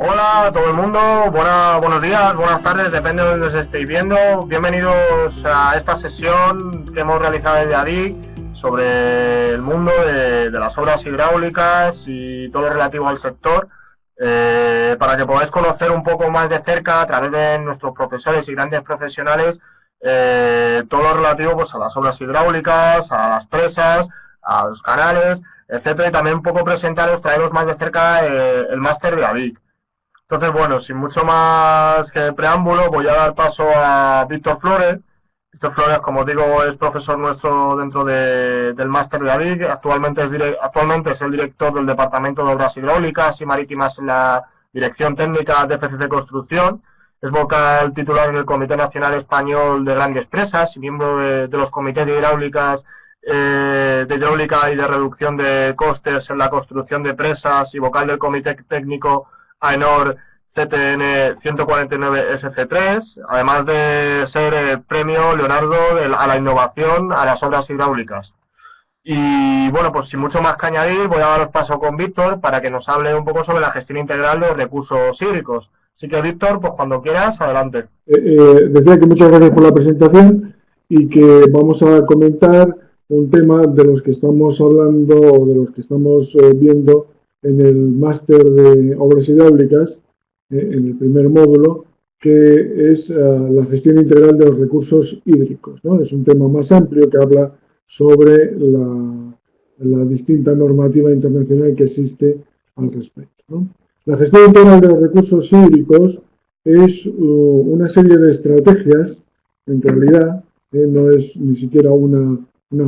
Hola a todo el mundo, buenos días, buenas tardes, depende de donde os estéis viendo. Bienvenidos a esta sesión que hemos realizado desde ADIC sobre el mundo de las obras hidráulicas y todo lo relativo al sector, para que podáis conocer un poco más de cerca a través de nuestros profesores y grandes profesionales todo lo relativo pues, a las obras hidráulicas, a las presas, a los canales, etcétera, y también un poco presentaros, traeros más de cerca el máster de ADIC. Entonces, bueno, sin mucho más que preámbulo, voy a dar paso a Víctor Flores. Víctor Flores, como os digo, es profesor nuestro dentro del máster de ADIC. Actualmente es el director del Departamento de Obras Hidráulicas y Marítimas en la Dirección Técnica de FCC Construcción. Es vocal titular en el Comité Nacional Español de Grandes Presas y miembro de los comités de hidráulicas, de hidráulica y de reducción de costes en la construcción de presas y vocal del Comité Técnico AENOR CTN 149 SC3, además de ser premio Leonardo a la innovación a las obras hidráulicas. Y bueno, pues sin mucho más que añadir, voy a daros paso con Víctor para que nos hable un poco sobre la gestión integral de los recursos hídricos. Así que Víctor, pues cuando quieras, adelante. Decía que muchas gracias por la presentación y que vamos a comentar un tema de los que estamos hablando o de los que estamos viendo en el máster de obras hidráulicas, en el primer módulo, que es la gestión integral de los recursos hídricos, ¿no? Es un tema más amplio que habla sobre la distinta normativa internacional que existe al respecto, ¿no? La gestión integral de los recursos hídricos es una serie de estrategias, en realidad, no es ni siquiera una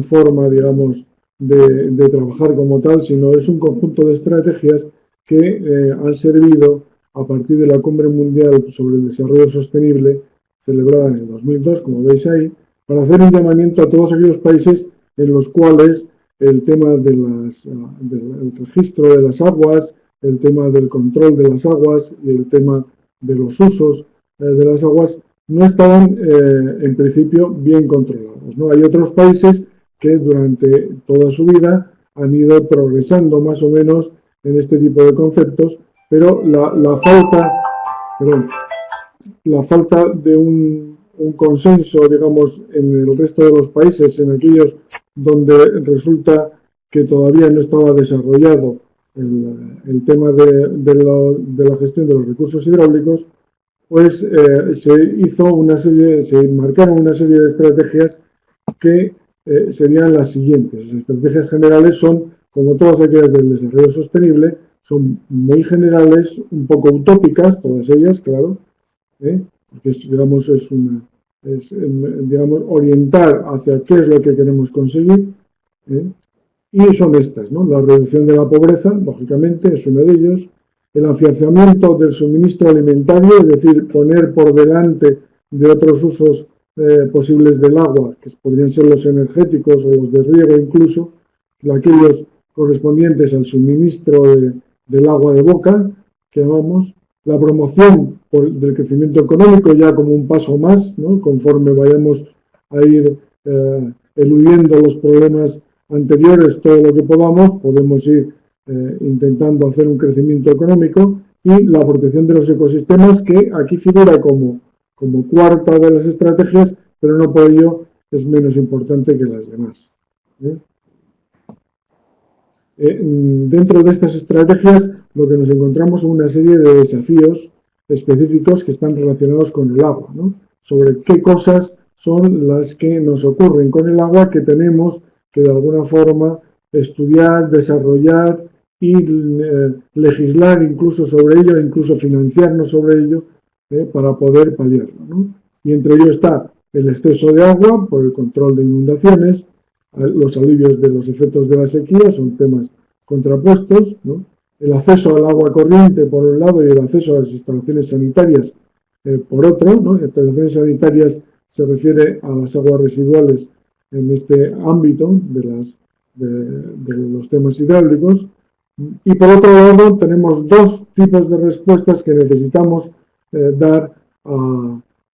forma, digamos, de trabajar como tal, sino es un conjunto de estrategias que han servido a partir de la Cumbre Mundial sobre el Desarrollo Sostenible, celebrada en el 2002, como veis ahí, para hacer un llamamiento a todos aquellos países en los cuales el tema del registro de las aguas, el tema del control de las aguas y el tema de los usos de las aguas no estaban en principio bien controlados, ¿no? Hay otros países que durante toda su vida han ido progresando más o menos en este tipo de conceptos, pero la falta de un consenso, digamos, en el resto de los países, en aquellos donde resulta que todavía no estaba desarrollado el tema de la gestión de los recursos hidráulicos, pues se marcaron una serie de estrategias que serían las siguientes. Las estrategias generales son, como todas aquellas del desarrollo sostenible, son muy generales, un poco utópicas, todas ellas, claro, porque digamos, digamos, orientar hacia qué es lo que queremos conseguir, y son estas, ¿no? La reducción de la pobreza, lógicamente, es uno de ellos. El afianzamiento del suministro alimentario, es decir, poner por delante de otros usos posibles del agua, que podrían ser los energéticos o los de riego incluso, aquellos correspondientes al suministro del agua de boca, que llamamos, la promoción del crecimiento económico ya como un paso más, ¿no? Conforme vayamos a ir eludiendo los problemas anteriores, todo lo que podemos ir intentando hacer un crecimiento económico, y la protección de los ecosistemas, que aquí figura como cuarta de las estrategias, pero no por ello es menos importante que las demás. Dentro de estas estrategias lo que nos encontramos es una serie de desafíos específicos que están relacionados con el agua, ¿no? Sobre qué cosas son las que nos ocurren con el agua que tenemos que de alguna forma estudiar, desarrollar y legislar incluso sobre ello, incluso financiarnos sobre ello para poder paliarlo, ¿no? Y entre ello está el exceso de agua por el control de inundaciones, los alivios de los efectos de la sequía, son temas contrapuestos, ¿no? El acceso al agua corriente por un lado y el acceso a las instalaciones sanitarias por otro, ¿no? Instalaciones sanitarias se refiere a las aguas residuales en este ámbito de los temas hidráulicos. Y por otro lado tenemos dos tipos de respuestas que necesitamos dar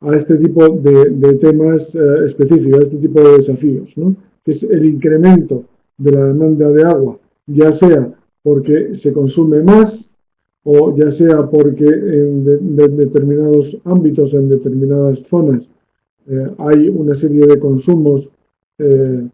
a este tipo de temas específicos, a este tipo de desafíos, ¿no? Que es el incremento de la demanda de agua, ya sea porque se consume más o ya sea porque en determinados ámbitos, en determinadas zonas, hay una serie de consumos eh,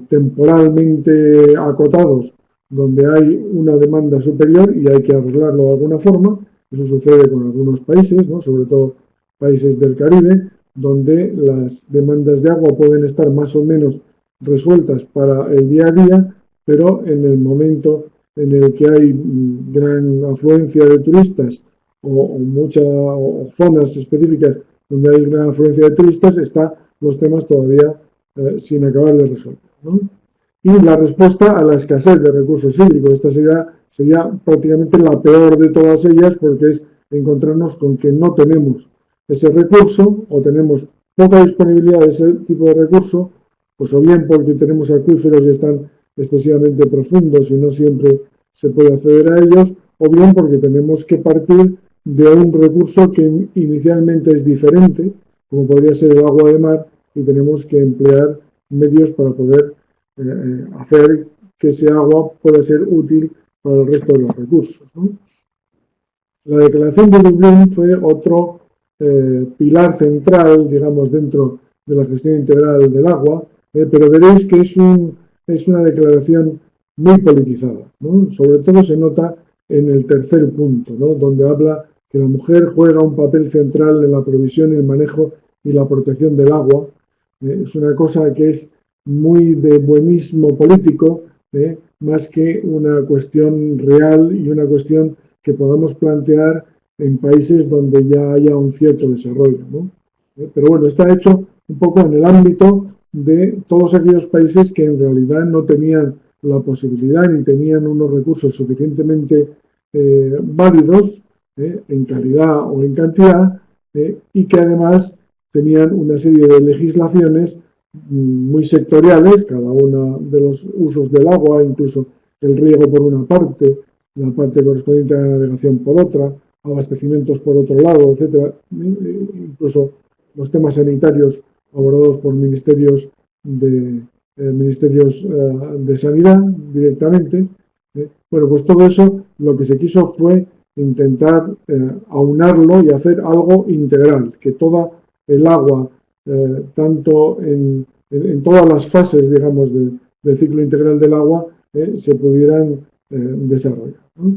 temporalmente acotados donde hay una demanda superior y hay que arreglarlo de alguna forma. Eso sucede con algunos países, ¿no? Sobre todo países del Caribe, donde las demandas de agua pueden estar más o menos resueltas para el día a día, pero en el momento en el que hay gran afluencia de turistas o zonas específicas donde hay gran afluencia de turistas, están los temas todavía sin acabar de resolver, ¿no? Y la respuesta a la escasez de recursos hídricos. Esta sería prácticamente la peor de todas ellas, porque es encontrarnos con que no tenemos ese recurso o tenemos poca disponibilidad de ese tipo de recurso, pues o bien porque tenemos acuíferos y están excesivamente profundos y no siempre se puede acceder a ellos, o bien porque tenemos que partir de un recurso que inicialmente es diferente, como podría ser el agua de mar, y tenemos que emplear medios para poder hacer que ese agua pueda ser útil para el resto de los recursos, ¿no? La Declaración de Dublín fue otro pilar central, digamos, dentro de la gestión integral del agua, pero veréis que es una declaración muy politizada, ¿no? Sobre todo se nota en el tercer punto, ¿no? Donde habla que la mujer juega un papel central en la provisión, el manejo y la protección del agua. Es una cosa que es muy de buenismo político, más que una cuestión real y una cuestión que podamos plantear en países donde ya haya un cierto desarrollo, ¿no? Pero bueno, está hecho un poco en el ámbito de todos aquellos países que en realidad no tenían la posibilidad ni tenían unos recursos suficientemente válidos en calidad o en cantidad y que además tenían una serie de legislaciones muy sectoriales, cada uno de los usos del agua, incluso el riego por una parte, la parte correspondiente a la navegación por otra, abastecimientos por otro lado, etcétera, incluso los temas sanitarios abordados por ministerios de sanidad directamente. Bueno, pues todo eso lo que se quiso fue intentar aunarlo y hacer algo integral, que toda el agua, tanto en todas las fases, digamos, del ciclo integral del agua, se pudieran desarrollar, ¿no?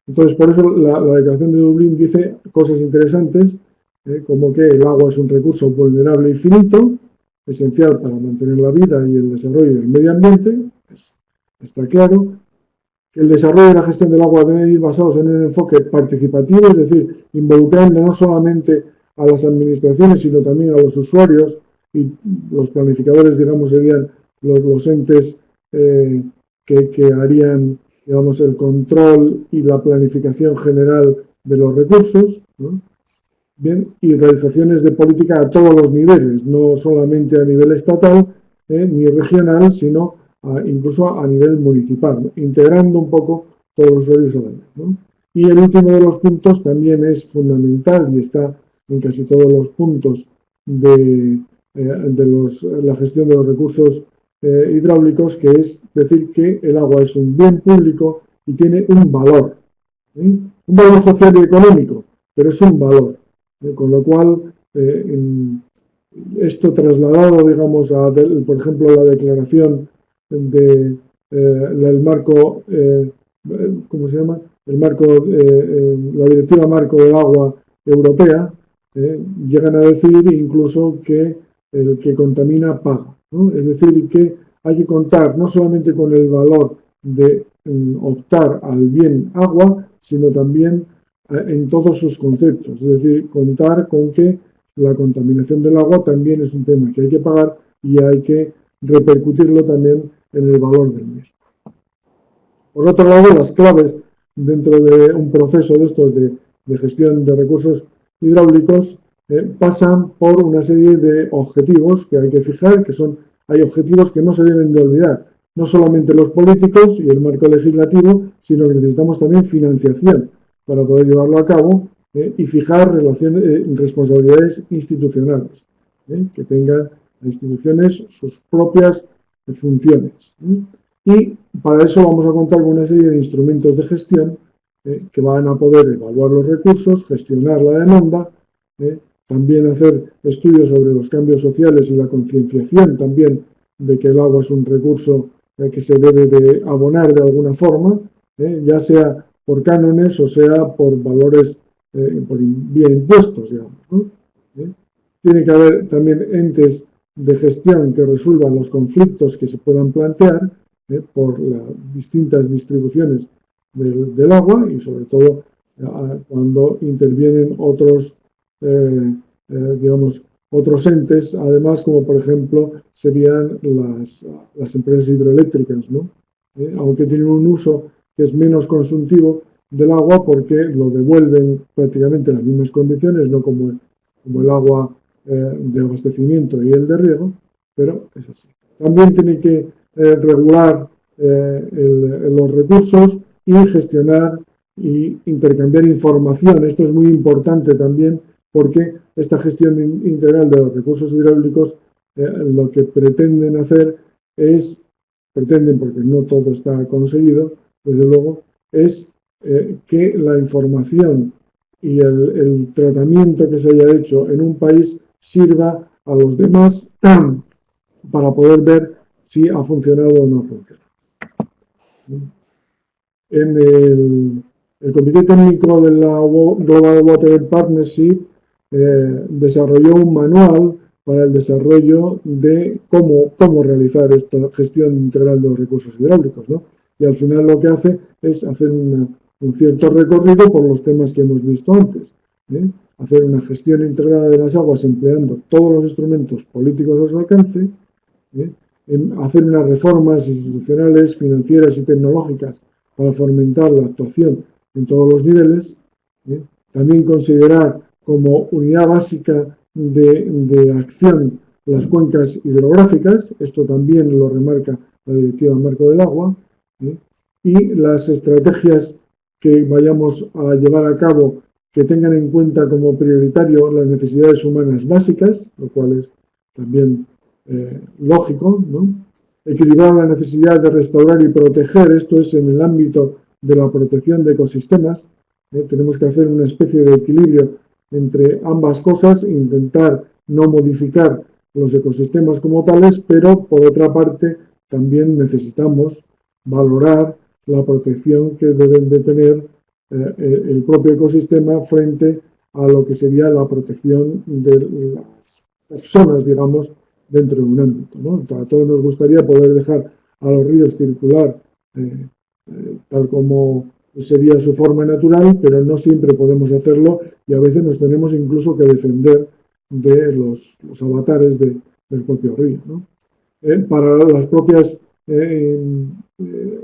Entonces, por eso la Declaración de Dublín dice cosas interesantes, como que el agua es un recurso vulnerable y finito, esencial para mantener la vida y el desarrollo del medio ambiente, está claro, que el desarrollo y la gestión del agua deben ir basados en un enfoque participativo, es decir, involucrando no solamente a las administraciones, sino también a los usuarios, y los planificadores, digamos, serían los entes que harían, digamos, el control y la planificación general de los recursos, ¿no? Bien, y realizaciones de política a todos los niveles, no solamente a nivel estatal ni regional, sino incluso a nivel municipal, ¿no? Integrando un poco todos los usuarios a la vez, ¿no? Y el último de los puntos también es fundamental y está en casi todos los puntos de la gestión de los recursos hidráulicos, que es decir que el agua es un bien público y tiene un valor, un valor social y económico, pero es un valor. Con lo cual, esto trasladado, digamos, por ejemplo, la declaración del marco, ¿cómo se llama? El marco, la Directiva Marco del Agua Europea, llegan a decir incluso que el que contamina paga, ¿no? Es decir, que hay que contar no solamente con el valor de optar al bien agua, sino también en todos sus conceptos, es decir, contar con que la contaminación del agua también es un tema que hay que pagar y hay que repercutirlo también en el valor del mismo. Por otro lado, las claves dentro de un proceso de estos de gestión de recursos hidráulicos pasan por una serie de objetivos que hay que fijar, hay objetivos que no se deben de olvidar, no solamente los políticos y el marco legislativo, sino que necesitamos también financiación para poder llevarlo a cabo y fijar responsabilidades institucionales, que tengan las instituciones sus propias funciones. Y para eso vamos a contar con una serie de instrumentos de gestión que van a poder evaluar los recursos, gestionar la demanda, también hacer estudios sobre los cambios sociales y la concienciación también de que el agua es un recurso que se debe de abonar de alguna forma, ya sea por cánones o sea por valores, vía impuestos, digamos, ¿no? Tiene que haber también entes de gestión que resuelvan los conflictos que se puedan plantear por las distintas distribuciones del agua y sobre todo cuando intervienen otros, digamos, otros entes, además como por ejemplo serían las empresas hidroeléctricas, ¿no? Aunque tienen un uso que es menos consultivo del agua porque lo devuelven prácticamente en las mismas condiciones, no como el agua de abastecimiento y el de riego, pero es así. También tiene que regular los recursos y gestionar y intercambiar información. Esto es muy importante también porque esta gestión integral de los recursos hidráulicos lo que pretenden hacer es, pretenden porque no todo está conseguido, desde luego, es que la información y el tratamiento que se haya hecho en un país sirva a los demás para poder ver si ha funcionado o no ha funcionado. En el Comité Técnico de la Global Water Partnership desarrolló un manual para el desarrollo de cómo realizar esta gestión integral de los recursos hidráulicos, ¿no? Y al final lo que hace es hacer un cierto recorrido por los temas que hemos visto antes, hacer una gestión integrada de las aguas empleando todos los instrumentos políticos a su alcance, hacer unas reformas institucionales, financieras y tecnológicas para fomentar la actuación en todos los niveles, también considerar como unidad básica de acción las cuencas hidrográficas, esto también lo remarca la Directiva Marco del Agua, y las estrategias que vayamos a llevar a cabo que tengan en cuenta como prioritario las necesidades humanas básicas, lo cual es también lógico, ¿no? Equilibrar la necesidad de restaurar y proteger, esto es en el ámbito de la protección de ecosistemas, tenemos que hacer una especie de equilibrio entre ambas cosas, intentar no modificar los ecosistemas como tales, pero por otra parte también necesitamos valorar la protección que deben de tener el propio ecosistema frente a lo que sería la protección de las personas, digamos, dentro de un ámbito, ¿no? A todos nos gustaría poder dejar a los ríos circular tal como sería su forma natural, pero no siempre podemos hacerlo y a veces nos tenemos incluso que defender de los avatares del propio río, ¿no? Para las propias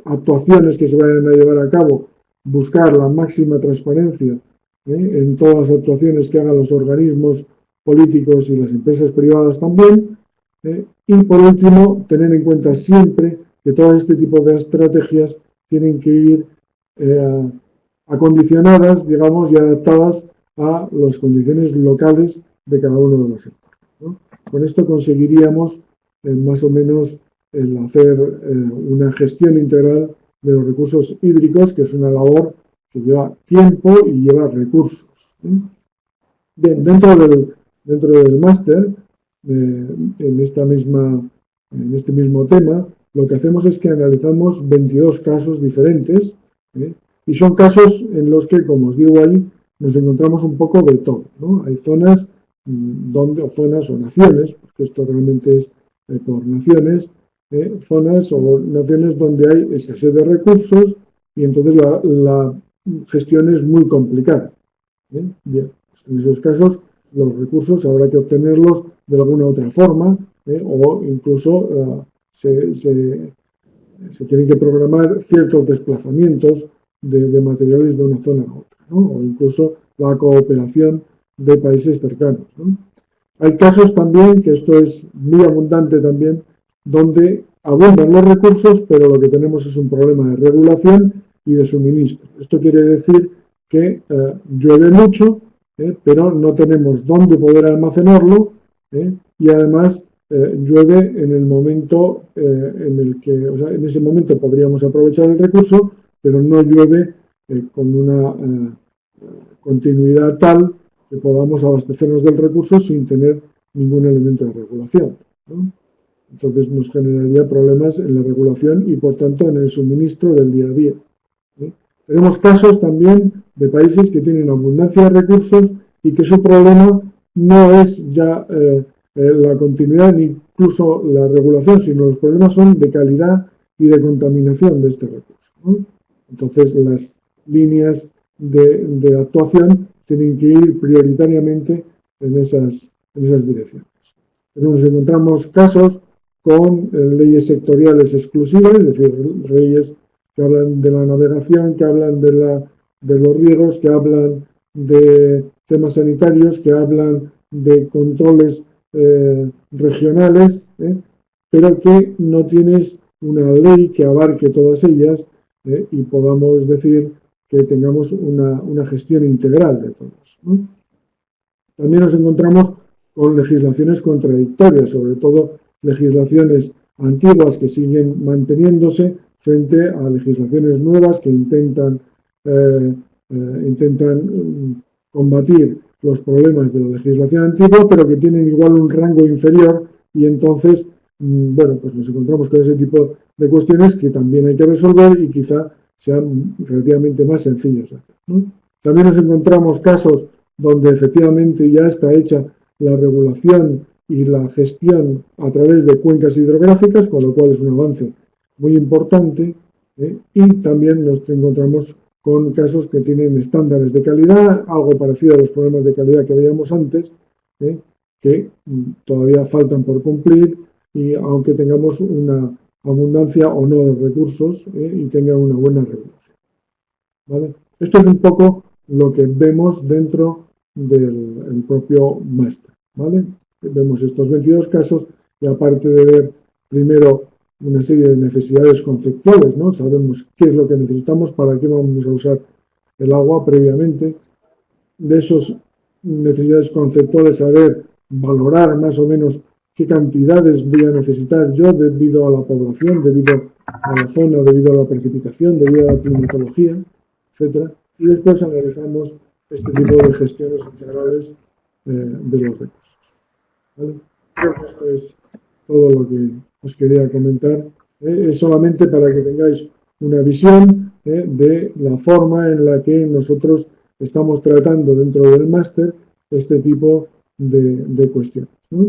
actuaciones que se vayan a llevar a cabo, buscar la máxima transparencia en todas las actuaciones que hagan los organismos políticos y las empresas privadas también. Y por último, tener en cuenta siempre que todo este tipo de estrategias tienen que ir acondicionadas, digamos, y adaptadas a las condiciones locales de cada uno de los sectores, ¿no? Con esto conseguiríamos más o menos el hacer una gestión integral de los recursos hídricos, que es una labor que lleva tiempo y lleva recursos. Bien, dentro del máster, en este mismo tema, lo que hacemos es que analizamos 22 casos diferentes, y son casos en los que, como os digo ahí, nos encontramos un poco de todo, ¿no? Hay zonas o naciones, porque esto realmente es por naciones, zonas o naciones donde hay escasez de recursos y entonces la gestión es muy complicada. Bien, pues en esos casos los recursos habrá que obtenerlos de alguna otra forma, o incluso se tienen que programar ciertos desplazamientos de materiales de una zona a otra, ¿no? O incluso la cooperación de países cercanos, ¿no? Hay casos también, que esto es muy abundante también, donde abundan los recursos, pero lo que tenemos es un problema de regulación y de suministro. Esto quiere decir que llueve mucho, pero no tenemos dónde poder almacenarlo, y además llueve en el momento en el que, o sea, en ese momento podríamos aprovechar el recurso, pero no llueve con una continuidad tal que podamos abastecernos del recurso sin tener ningún elemento de regulación, ¿no? Entonces nos generaría problemas en la regulación y, por tanto, en el suministro del día a día, ¿eh? Tenemos casos también de países que tienen abundancia de recursos y que su problema no es ya la continuidad ni incluso la regulación, sino los problemas son de calidad y de contaminación de este recurso, ¿no? Entonces las líneas de actuación tienen que ir prioritariamente en esas direcciones. Pero nos encontramos casos con leyes sectoriales exclusivas, es decir, leyes que hablan de la navegación, que hablan de los riegos, que hablan de temas sanitarios, que hablan de controles regionales, pero que no tienes una ley que abarque todas ellas y podamos decir que tengamos una gestión integral de todas, ¿no? También nos encontramos con legislaciones contradictorias, sobre todo legislaciones antiguas que siguen manteniéndose frente a legislaciones nuevas que intentan combatir los problemas de la legislación antigua, pero que tienen igual un rango inferior y entonces, bueno, pues nos encontramos con ese tipo de cuestiones que también hay que resolver y quizá sean relativamente más sencillos de hacer, ¿no? También nos encontramos casos donde efectivamente ya está hecha la regulación y la gestión a través de cuencas hidrográficas, con lo cual es un avance muy importante, y también nos encontramos con casos que tienen estándares de calidad, algo parecido a los problemas de calidad que veíamos antes, que todavía faltan por cumplir, y aunque tengamos una abundancia o no de recursos y tenga una buena regulación, ¿vale? Esto es un poco lo que vemos dentro del propio máster, ¿vale? Vemos estos 22 casos y aparte de ver primero una serie de necesidades conceptuales, ¿no? Sabemos qué es lo que necesitamos, para qué vamos a usar el agua previamente. De esas necesidades conceptuales, saber valorar más o menos qué cantidades voy a necesitar yo debido a la población, debido a la zona, debido a la precipitación, debido a la climatología, etcétera. Y después analizamos este tipo de gestiones integrales de los recursos, ¿vale? Creo que esto es todo lo que os quería comentar. Es solamente para que tengáis una visión de la forma en la que nosotros estamos tratando dentro del máster este tipo de cuestiones, ¿no?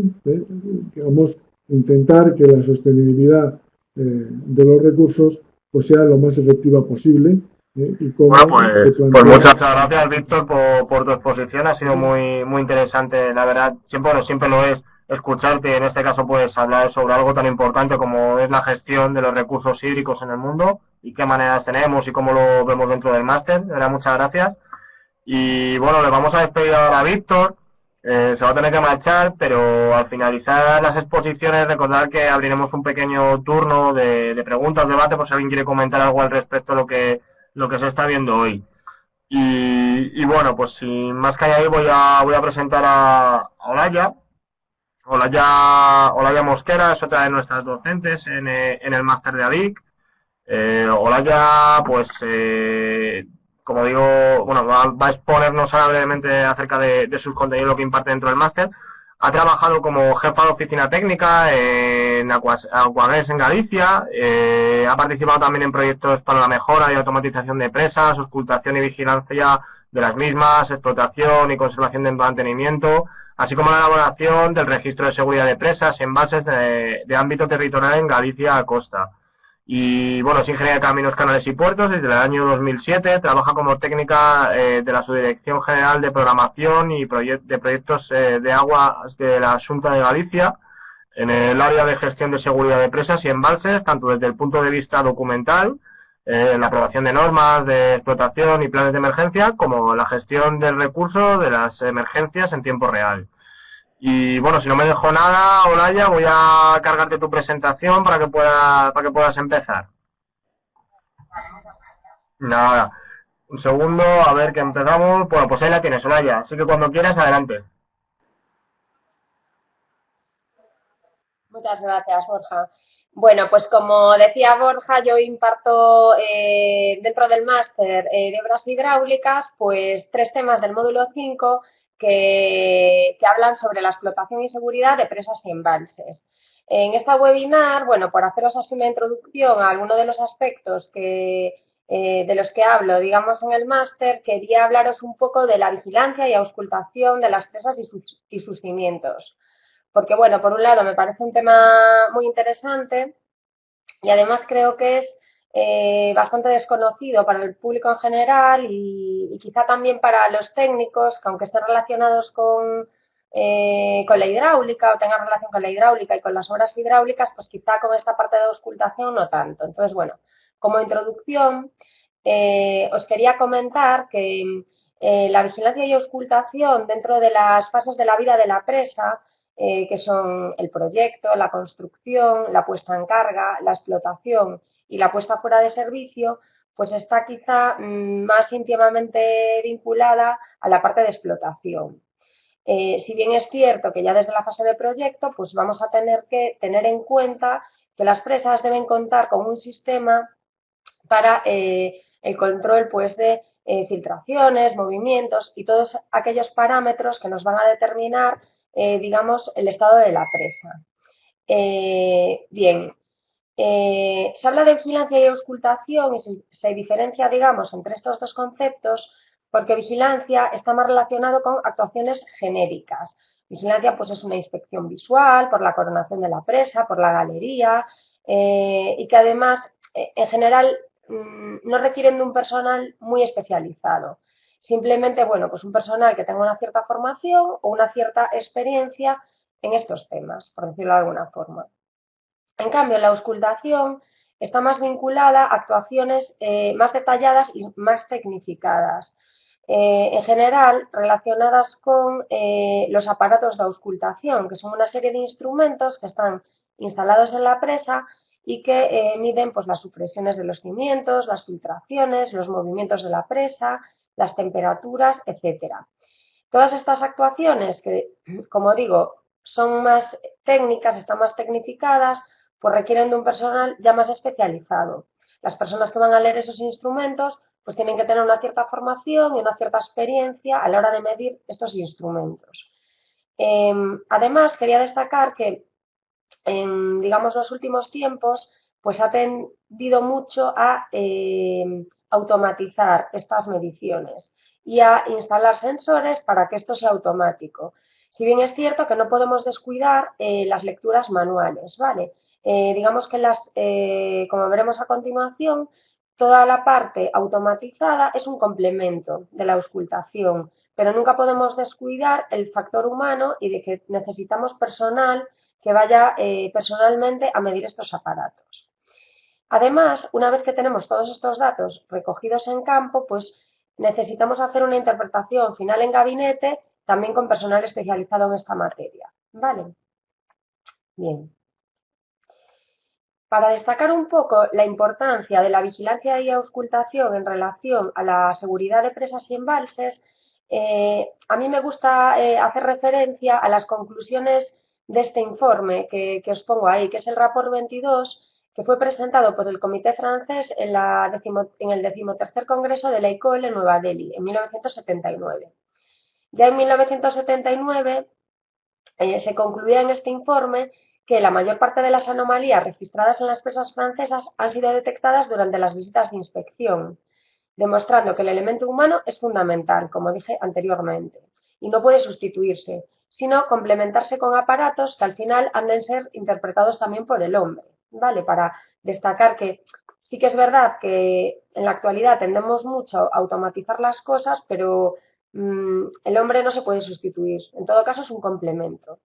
Digamos, intentar que la sostenibilidad de los recursos pues sea lo más efectiva posible. Y cómo bueno, pues muchas gracias, Víctor, por tu exposición. Ha sido muy interesante, la verdad. Siempre lo es escucharte. En este caso, puedes hablar sobre algo tan importante como es la gestión de los recursos hídricos en el mundo y qué maneras tenemos y cómo lo vemos dentro del máster. De verdad, muchas gracias. Y bueno, le vamos a despedir ahora a Víctor. Se va a tener que marchar, pero al finalizar las exposiciones, recordar que abriremos un pequeño turno de preguntas, debate, por si alguien quiere comentar algo al respecto de lo que se está viendo hoy. Y bueno, pues sin más que añadir, voy a presentar a Olaya. Olaya Mosquera es otra de nuestras docentes en el máster de ADIC. Olaya, pues, como digo, bueno, va a exponernos ahora brevemente acerca de sus contenidos, lo que imparte dentro del máster. Ha trabajado como jefa de oficina técnica en Aquagues en Galicia. Ha participado también en proyectos para la mejora y automatización de presas, auscultación y vigilancia de las mismas, explotación y conservación de mantenimiento, así como la elaboración del registro de seguridad de presas y embalses de ámbito territorial en Galicia a costa. Y bueno, es ingeniera de caminos, canales y puertos. Desde el año 2007 trabaja como técnica de la Subdirección General de Programación y de Proyectos de Aguas de la Xunta de Galicia en el área de gestión de seguridad de presas y embalses, tanto desde el punto de vista documental, la aprobación de normas de explotación y planes de emergencia, como la gestión del recurso de las emergencias en tiempo real. Y bueno, si no me dejo nada, Olaya, voy a cargarte tu presentación para que puedas empezar. Nada, un segundo, a ver que empezamos. Bueno, pues ahí la tienes, Olaya. Así que cuando quieras, adelante. Muchas gracias, Borja. Bueno, pues como decía Borja, yo imparto dentro del máster de obras hidráulicas, pues 3 temas del módulo 5 que hablan sobre la explotación y seguridad de presas y embalses. En esta webinar, bueno, por haceros así una introducción a alguno de los aspectos de los que hablo, digamos, en el máster, quería hablaros un poco de la vigilancia y auscultación de las presas y sus cimientos. Porque, bueno, por un lado me parece un tema muy interesante y además creo que es bastante desconocido para el público en general y quizá también para los técnicos, que aunque estén relacionados con la hidráulica o tengan relación con la hidráulica y con las obras hidráulicas, pues quizá con esta parte de auscultación no tanto. Entonces, bueno, como introducción, os quería comentar que la vigilancia y auscultación dentro de las fases de la vida de la presa, que son el proyecto, la construcción, la puesta en carga, la explotación y la puesta fuera de servicio, pues está quizá más íntimamente vinculada a la parte de explotación. Si bien es cierto que ya desde la fase de proyecto, pues vamos a tener que tener en cuenta que las presas deben contar con un sistema para el control pues, de filtraciones, movimientos y todos aquellos parámetros que nos van a determinar, digamos, el estado de la presa. Bien, se habla de vigilancia y auscultación y se diferencia, digamos, entre estos dos conceptos porque vigilancia está más relacionado con actuaciones genéricas. Vigilancia pues, es una inspección visual por la coronación de la presa, por la galería y que además, en general, no requieren de un personal muy especializado. Simplemente, bueno, pues un personal que tenga una cierta formación o una cierta experiencia en estos temas, por decirlo de alguna forma. En cambio, la auscultación está más vinculada a actuaciones más detalladas y más tecnificadas, en general relacionadas con los aparatos de auscultación, que son una serie de instrumentos que están instalados en la presa y que miden pues, las supresiones de los cimientos, las filtraciones, los movimientos de la presa, las temperaturas, etcétera. Todas estas actuaciones que, como digo, son más técnicas, están más tecnificadas, pues requieren de un personal ya más especializado. Las personas que van a leer esos instrumentos pues tienen que tener una cierta formación y una cierta experiencia a la hora de medir estos instrumentos. Además, quería destacar que en, digamos, los últimos tiempos pues ha tendido mucho a automatizar estas mediciones y a instalar sensores para que esto sea automático. Si bien es cierto que no podemos descuidar las lecturas manuales, ¿vale? Digamos que como veremos a continuación, toda la parte automatizada es un complemento de la auscultación, pero nunca podemos descuidar el factor humano y de que necesitamos personal que vaya personalmente a medir estos aparatos. Además, una vez que tenemos todos estos datos recogidos en campo, pues necesitamos hacer una interpretación final en gabinete, también con personal especializado en esta materia. ¿Vale? Bien. Para destacar un poco la importancia de la vigilancia y auscultación en relación a la seguridad de presas y embalses, a mí me gusta hacer referencia a las conclusiones de este informe que os pongo ahí, que es el Rapport 22, que fue presentado por el Comité francés en el 13º Congreso de la ECOL en Nueva Delhi, en 1979. Ya en 1979 se concluía en este informe que la mayor parte de las anomalías registradas en las presas francesas han sido detectadas durante las visitas de inspección, demostrando que el elemento humano es fundamental, como dije anteriormente, y no puede sustituirse, sino complementarse con aparatos que al final han de ser interpretados también por el hombre, ¿vale? Para destacar que sí que es verdad que en la actualidad tendemos mucho a automatizar las cosas, pero el hombre no se puede sustituir, en todo caso es un complemento.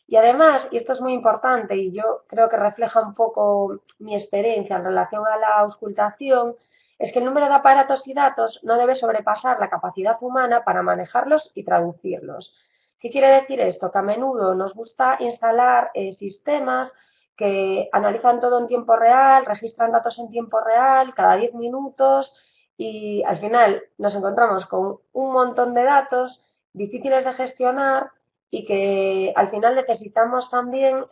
Y además, y esto es muy importante y yo creo que refleja un poco mi experiencia en relación a la auscultación, es que el número de aparatos y datos no debe sobrepasar la capacidad humana para manejarlos y traducirlos. ¿Qué quiere decir esto? Que a menudo nos gusta instalar sistemas que analizan todo en tiempo real, registran datos en tiempo real, cada 10 minutos y al final nos encontramos con un montón de datos difíciles de gestionar y que al final necesitamos también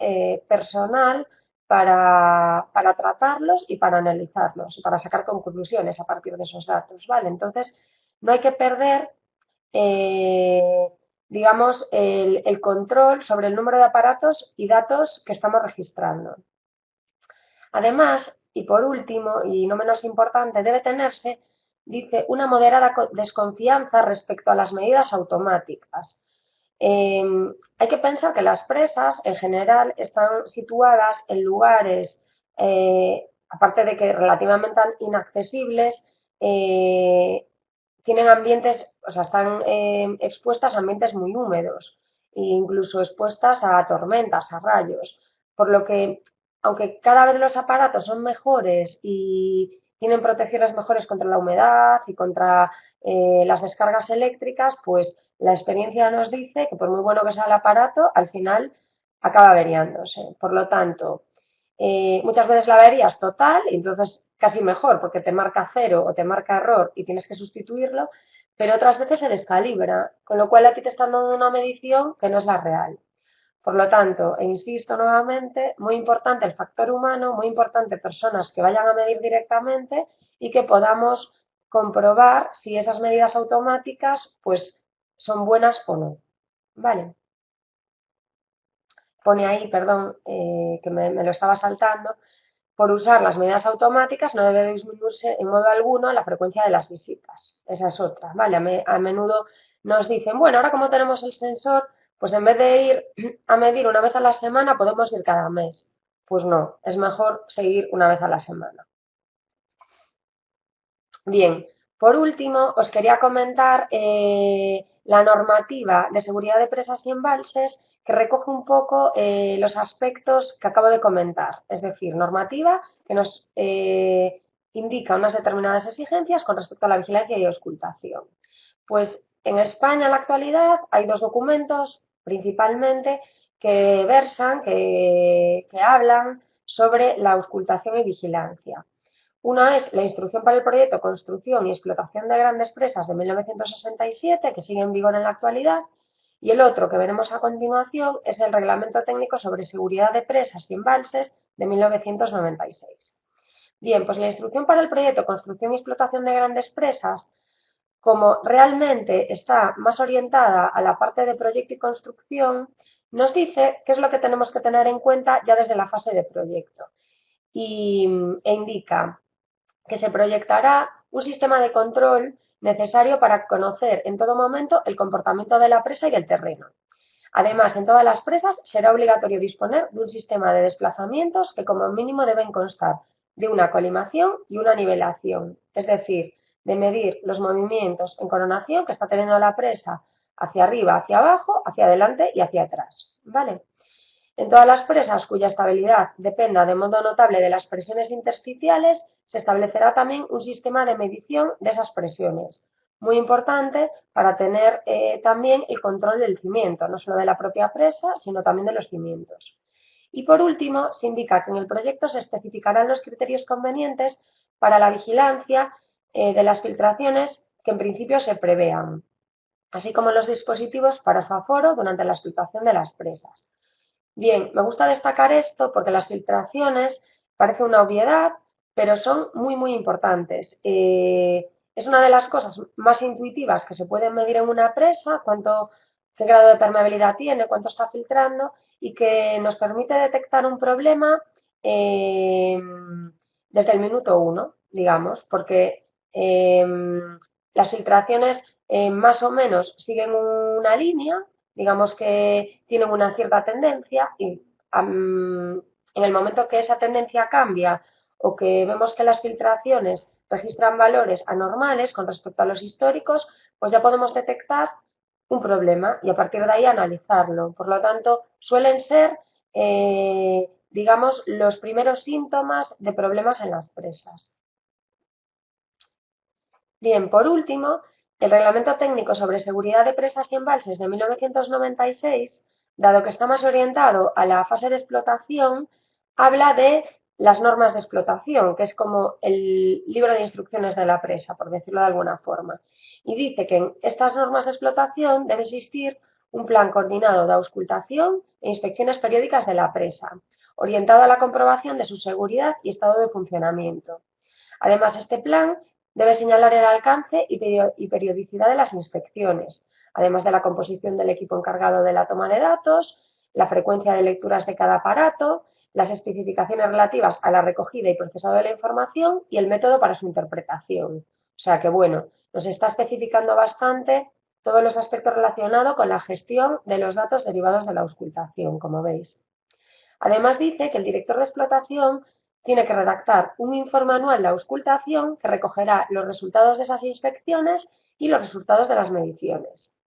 personal para tratarlos y para analizarlos y para sacar conclusiones a partir de esos datos, ¿vale? Entonces, no hay que perder, digamos, el control sobre el número de aparatos y datos que estamos registrando. Además, y por último, y no menos importante, debe tenerse, dice, una moderada desconfianza respecto a las medidas automáticas. Hay que pensar que las presas, en general, están situadas en lugares, aparte de que relativamente inaccesibles, tienen ambientes, o sea, están expuestas a ambientes muy húmedos e incluso expuestas a tormentas, a rayos, por lo que aunque cada vez los aparatos son mejores y tienen protecciones mejores contra la humedad y contra las descargas eléctricas, pues la experiencia nos dice que por muy bueno que sea el aparato, al final acaba averiándose. Por lo tanto, muchas veces la avería es total y entonces casi mejor porque te marca cero o te marca error y tienes que sustituirlo, pero otras veces se descalibra, con lo cual a ti te están dando una medición que no es la real. Por lo tanto, e insisto nuevamente, muy importante el factor humano, muy importante personas que vayan a medir directamente y que podamos comprobar si esas medidas automáticas pues son buenas o no. Vale. Pone ahí, perdón, que me lo estaba saltando, por usar las medidas automáticas no debe disminuirse en modo alguno la frecuencia de las visitas. Esa es otra, ¿vale? A menudo nos dicen, bueno, ahora como tenemos el sensor, pues en vez de ir a medir una vez a la semana, podemos ir cada mes. Pues no, es mejor seguir una vez a la semana. Bien, por último, os quería comentar la normativa de seguridad de presas y embalses que recoge un poco los aspectos que acabo de comentar, es decir, normativa que nos indica unas determinadas exigencias con respecto a la vigilancia y auscultación. Pues en España en la actualidad hay dos documentos principalmente que versan, que hablan sobre la auscultación y vigilancia. Una es la Instrucción para el Proyecto, Construcción y Explotación de Grandes Presas de 1967, que sigue en vigor en la actualidad, y el otro que veremos a continuación es el Reglamento Técnico sobre Seguridad de Presas y Embalses de 1996. Bien, pues la Instrucción para el Proyecto, Construcción y Explotación de Grandes Presas, como realmente está más orientada a la parte de proyecto y construcción, nos dice qué es lo que tenemos que tener en cuenta ya desde la fase de proyecto e indica que se proyectará un sistema de control necesario para conocer en todo momento el comportamiento de la presa y el terreno. Además, en todas las presas será obligatorio disponer de un sistema de desplazamientos que como mínimo deben constar de una colimación y una nivelación, es decir, de medir los movimientos en coronación que está teniendo la presa hacia arriba, hacia abajo, hacia adelante y hacia atrás. ¿Vale? En todas las presas cuya estabilidad dependa de modo notable de las presiones intersticiales, se establecerá también un sistema de medición de esas presiones, muy importante para tener también el control del cimiento, no solo de la propia presa, sino también de los cimientos. Y por último, se indica que en el proyecto se especificarán los criterios convenientes para la vigilancia de las filtraciones que en principio se prevean, así como los dispositivos para su aforo durante la explotación de las presas. Bien, me gusta destacar esto porque las filtraciones parece una obviedad, pero son muy importantes. Es una de las cosas más intuitivas que se pueden medir en una presa, qué grado de permeabilidad tiene, cuánto está filtrando y que nos permite detectar un problema desde el minuto 1, digamos, porque las filtraciones más o menos siguen una línea, digamos que tienen una cierta tendencia y en el momento que esa tendencia cambia o que vemos que las filtraciones registran valores anormales con respecto a los históricos, pues ya podemos detectar un problema y a partir de ahí analizarlo. Por lo tanto, suelen ser, digamos, los primeros síntomas de problemas en las presas. Bien, por último, el Reglamento Técnico sobre Seguridad de Presas y Embalses de 1996, dado que está más orientado a la fase de explotación, habla de las normas de explotación, que es como el libro de instrucciones de la presa, por decirlo de alguna forma. Y dice que en estas normas de explotación debe existir un plan coordinado de auscultación e inspecciones periódicas de la presa, orientado a la comprobación de su seguridad y estado de funcionamiento. Además, este plan debe señalar el alcance y periodicidad de las inspecciones, además de la composición del equipo encargado de la toma de datos, la frecuencia de lecturas de cada aparato, las especificaciones relativas a la recogida y procesado de la información y el método para su interpretación. O sea que, bueno, nos está especificando bastante todos los aspectos relacionados con la gestión de los datos derivados de la auscultación, como veis. Además, dice que el director de explotación tiene que redactar un informe anual de auscultación que recogerá los resultados de esas inspecciones y los resultados de las mediciones.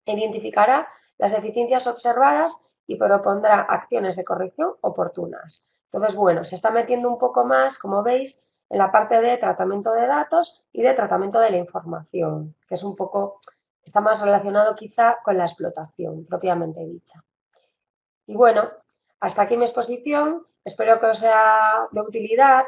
Identificará las deficiencias observadas y propondrá acciones de corrección oportunas. Entonces, bueno, se está metiendo un poco más, como veis, en la parte de tratamiento de datos y de tratamiento de la información, que es un poco, está más relacionado quizá con la explotación propiamente dicha. Y bueno, hasta aquí mi exposición. Espero que os sea de utilidad.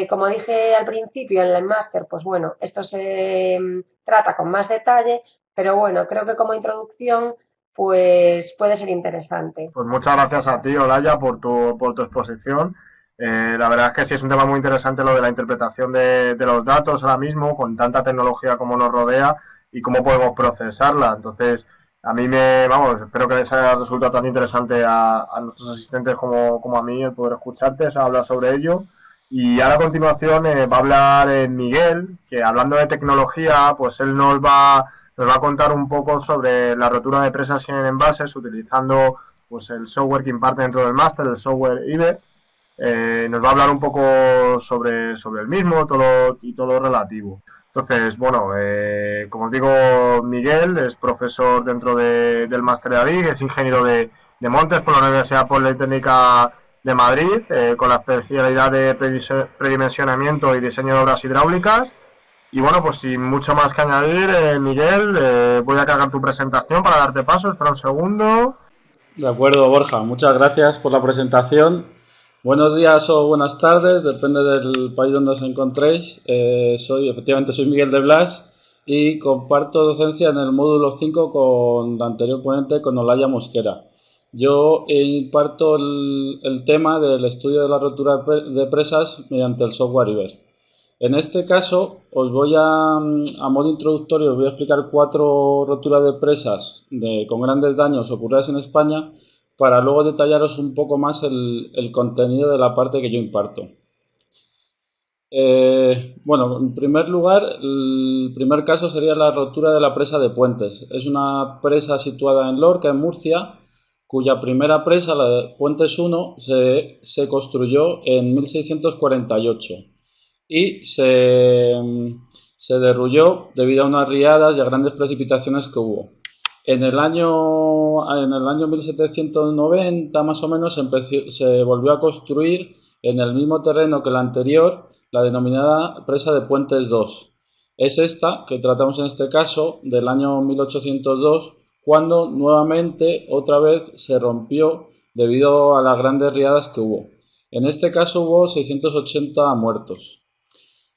Como dije al principio en el máster, pues bueno, esto se trata con más detalle, pero bueno, creo que como introducción pues puede ser interesante. Pues muchas gracias a ti, Olaya, por tu exposición. La verdad es que sí es un tema muy interesante lo de la interpretación de los datos ahora mismo, con tanta tecnología como nos rodea y cómo podemos procesarla. Entonces, a mí espero que les haya resultado tan interesante a nuestros asistentes como a mí el poder escucharte, hablar sobre ello. Y ahora a continuación va a hablar Miguel, que hablando de tecnología, pues él nos va a contar un poco sobre la rotura de presas en envases utilizando pues el software que imparte dentro del máster, el software IBE. Nos va a hablar un poco sobre el mismo y todo lo relativo. Entonces, bueno, como os digo, Miguel es profesor dentro del máster de ADIC, es ingeniero de montes por la Universidad Politécnica de Madrid, con la especialidad de predimensionamiento y diseño de obras hidráulicas. Y bueno, pues sin mucho más que añadir, Miguel, voy a cargar tu presentación para darte paso. Espera un segundo. De acuerdo, Borja. Muchas gracias por la presentación. Buenos días o buenas tardes, depende del país donde os encontréis. Soy Miguel de Blas y comparto docencia en el módulo 5 con la anterior ponente, con Olaya Mosquera. Yo imparto el tema del estudio de la rotura de presas mediante el software IBER. En este caso, os voy a modo introductorio, os voy a explicar 4 roturas de presas con grandes daños ocurridas en España, para luego detallaros un poco más el contenido de la parte que yo imparto. Bueno, en primer lugar, el primer caso sería la rotura de la presa de Puentes. Es una presa situada en Lorca, en Murcia, cuya primera presa, la de Puentes 1, se construyó en 1648 y se derrulló debido a unas riadas y a grandes precipitaciones que hubo. En el año 1790 más o menos se volvió a construir en el mismo terreno que la anterior, la denominada presa de Puentes 2. Es esta que tratamos en este caso del año 1802, cuando nuevamente otra vez se rompió debido a las grandes riadas que hubo. En este caso hubo 680 muertos.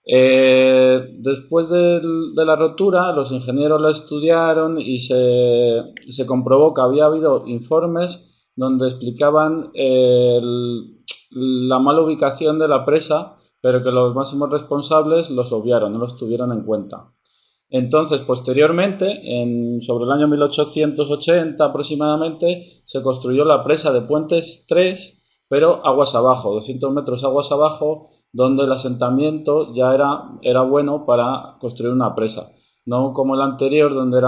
Después de la rotura, los ingenieros la estudiaron y se comprobó que había habido informes donde explicaban la mala ubicación de la presa, pero que los máximos responsables los obviaron, no los tuvieron en cuenta. Entonces, posteriormente, sobre el año 1880 aproximadamente, se construyó la presa de Puentes 3, pero aguas abajo, 200 metros aguas abajo, donde el asentamiento ya era bueno para construir una presa, no como el anterior, donde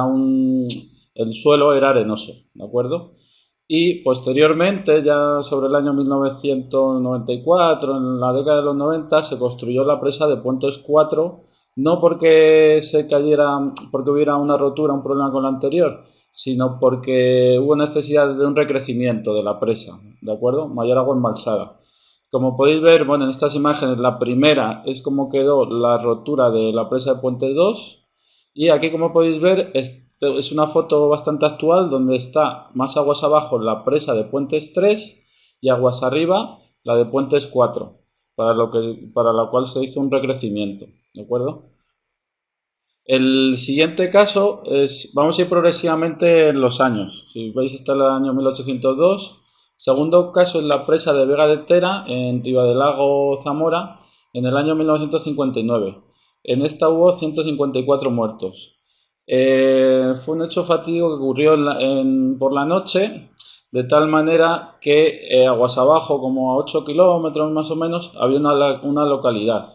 el suelo era arenoso, ¿de acuerdo? Y posteriormente, ya sobre el año 1994, en la década de los 90, se construyó la presa de Puentes 4, no porque se cayera, porque hubiera una rotura, un problema con la anterior, sino porque hubo necesidad de un recrecimiento de la presa, ¿de acuerdo? Mayor agua embalsada. Como podéis ver, bueno, en estas imágenes, la primera es como quedó la rotura de la presa de Puentes 2, y aquí, como podéis ver, es una foto bastante actual donde está más aguas abajo la presa de Puentes 3 y aguas arriba la de Puentes 4, para la cual se hizo un recrecimiento, ¿de acuerdo? El siguiente caso vamos a ir progresivamente en los años. Si veis, está el año 1802, Segundo caso es la presa de Vega de Tera, en Ribadelago, Zamora, en el año 1959. En esta hubo 154 muertos. Fue un hecho fatídico que ocurrió por la noche, de tal manera que aguas abajo, como a 8 kilómetros más o menos, había una localidad,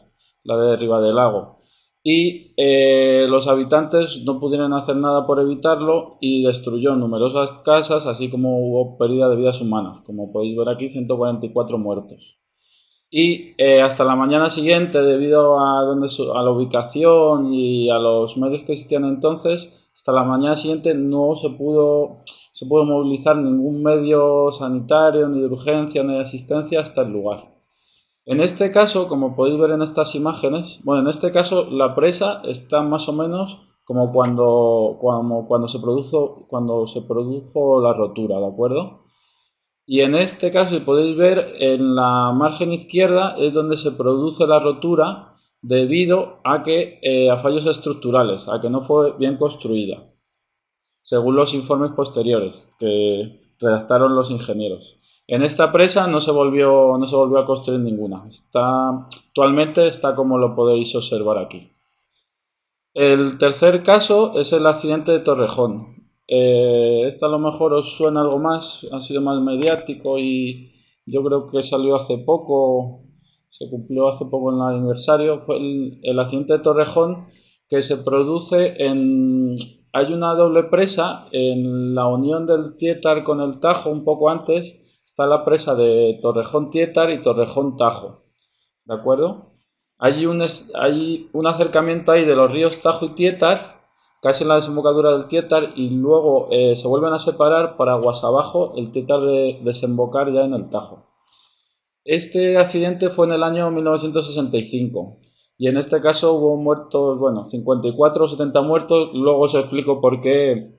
la de Ribadelago. Y los habitantes no pudieron hacer nada por evitarlo y destruyó numerosas casas, así como hubo pérdida de vidas humanas. Como podéis ver aquí, 144 muertos. Y hasta la mañana siguiente, debido a la ubicación y a los medios que existían entonces, hasta la mañana siguiente no se pudo movilizar ningún medio sanitario, ni de urgencia, ni de asistencia hasta el lugar. En este caso, como podéis ver en estas imágenes, bueno, en este caso la presa está más o menos como cuando se produjo la rotura, ¿de acuerdo? Y en este caso, si podéis ver, en la margen izquierda es donde se produce la rotura debido a fallos estructurales, a que no fue bien construida, según los informes posteriores que redactaron los ingenieros. En esta presa no se volvió a construir ninguna. Actualmente está como lo podéis observar aquí. El tercer caso es el accidente de Torrejón. Este a lo mejor os suena algo más, ha sido más mediático y yo creo que salió hace poco, se cumplió hace poco en el aniversario. Fue el accidente de Torrejón, que se produce hay una doble presa en la unión del Tietar con el Tajo. Un poco antes está la presa de Torrejón Tietar y Torrejón Tajo, ¿de acuerdo? Hay un acercamiento ahí de los ríos Tajo y Tietar, casi en la desembocadura del Tietar, y luego se vuelven a separar para aguas abajo el Tietar de desembocar ya en el Tajo. Este accidente fue en el año 1965 y en este caso hubo muertos, bueno, 54 o 70 muertos. Luego os explico por qué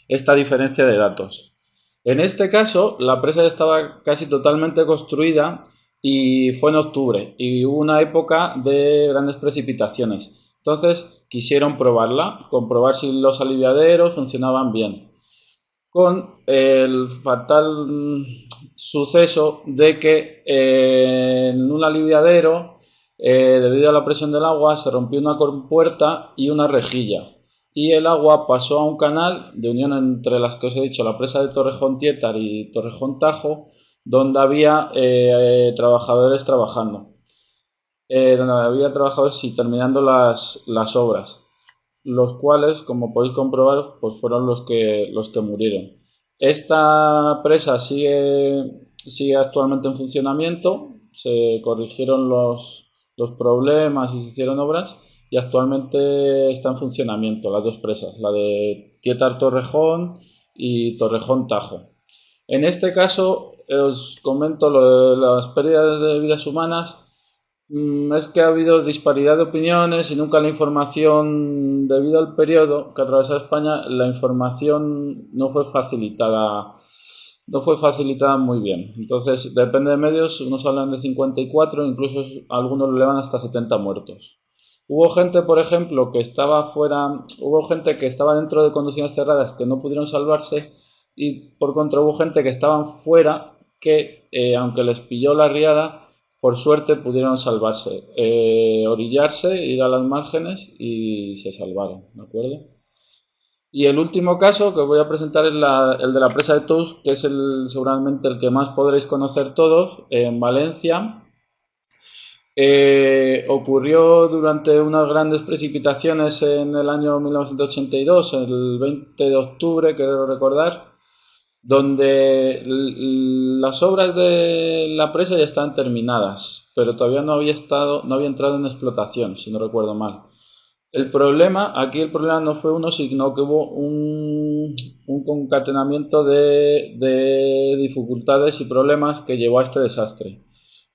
esta diferencia de datos. En este caso la presa estaba casi totalmente construida y fue en octubre y hubo una época de grandes precipitaciones. Entonces quisieron comprobar si los aliviaderos funcionaban bien, con el fatal suceso de que en un aliviadero, debido a la presión del agua, se rompió una compuerta y una rejilla, y el agua pasó a un canal de unión entre las que os he dicho, la presa de Torrejón Tietar y Torrejón Tajo, donde había trabajadores trabajando, terminando las obras, los cuales, como podéis comprobar, pues fueron los que murieron. Esta presa sigue actualmente en funcionamiento. Se corrigieron los problemas y se hicieron obras y actualmente está en funcionamiento las dos presas, la de Tietar Torrejón y Torrejón Tajo. En este caso os comento lo de las pérdidas de vidas humanas. Es que ha habido disparidad de opiniones y nunca la información, debido al periodo que atravesaba España, la información no fue facilitada muy bien. Entonces, depende de medios, unos hablan de 54, incluso algunos lo elevan hasta 70 muertos. Hubo gente, por ejemplo, que estaba fuera, hubo gente que estaba dentro de conducciones cerradas que no pudieron salvarse, y por contra hubo gente que estaban fuera que, aunque les pilló la riada, por suerte pudieron salvarse, orillarse, ir a las márgenes y se salvaron, ¿de acuerdo? Y el último caso que os voy a presentar es el de la presa de Tous, que es seguramente el que más podréis conocer todos, en Valencia. Ocurrió durante unas grandes precipitaciones en el año 1982, el 20 de octubre, creo recordar, donde las obras de la presa ya estaban terminadas, pero todavía no había entrado en explotación, si no recuerdo mal. El problema no fue uno, sino que hubo un concatenamiento de dificultades y problemas que llevó a este desastre.